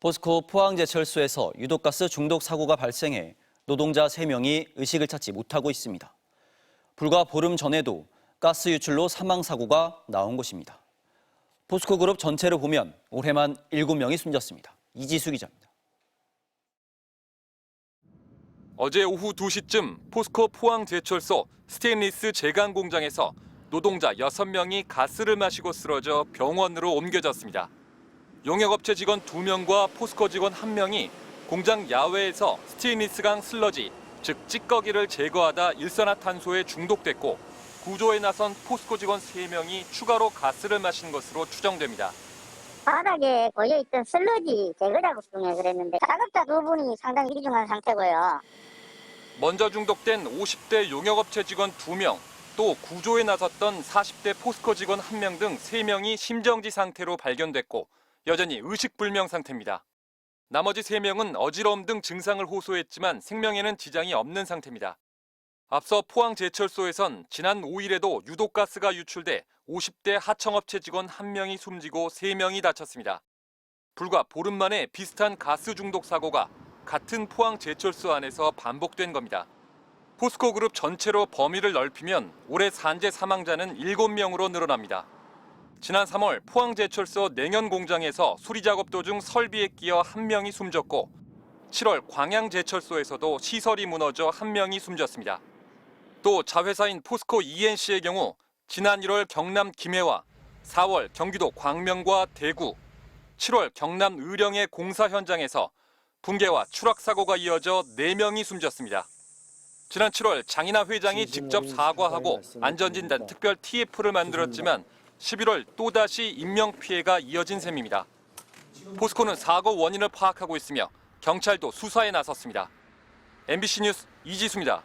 포스코 포항제철소에서 유독가스 중독 사고가 발생해 노동자 3명이 의식을 찾지 못하고 있습니다. 불과 보름 전에도 가스 유출로 사망 사고가 나온 곳입니다. 포스코 그룹 전체를 보면 올해만 7명이 숨졌습니다. 이지수 기자입니다. 어제 오후 2시쯤 포스코 포항제철소 스테인리스 제강 공장에서 노동자 6명이 가스를 마시고 쓰러져 병원으로 옮겨졌습니다. 용역업체 직원 2명과 포스코 직원 1명이 공장 야외에서 스테인리스강 슬러지, 즉 찌꺼기를 제거하다 일산화탄소에 중독됐고 구조에 나선 포스코 직원 3명이 추가로 가스를 마신 것으로 추정됩니다. 바닥에 고여있던 슬러지 제거 작업 중에 그랬는데 작업자 2분이 상당히 위중한 상태고요. 먼저 중독된 50대 용역업체 직원 2명, 또 구조에 나섰던 40대 포스코 직원 1명 등 3명이 심정지 상태로 발견됐고 여전히 의식불명 상태입니다. 나머지 3명은 어지러움 등 증상을 호소했지만 생명에는 지장이 없는 상태입니다. 앞서 포항제철소에선 지난 5일에도 유독가스가 유출돼 50대 하청업체 직원 1명이 숨지고 3명이 다쳤습니다. 불과 보름 만에 비슷한 가스 중독 사고가 같은 포항제철소 안에서 반복된 겁니다. 포스코 그룹 전체로 범위를 넓히면 올해 산재 사망자는 7명으로 늘어납니다. 지난 3월 포항제철소 냉연 공장에서 수리 작업 도중 설비에 끼어 1명이 숨졌고 7월 광양제철소에서도 시설이 무너져 1명이 숨졌습니다. 또 자회사인 포스코 ENC의 경우 지난 1월 경남 김해와 4월 경기도 광명과 대구, 7월 경남 의령의 공사 현장에서 붕괴와 추락 사고가 이어져 4명이 숨졌습니다. 지난 7월 장인하 회장이 직접 사과하고 안전진단 특별 TF를 만들었지만 11월 또다시 인명피해가 이어진 셈입니다. 포스코는 사고 원인을 파악하고 있으며 경찰도 수사에 나섰습니다. MBC 뉴스 이지수입니다.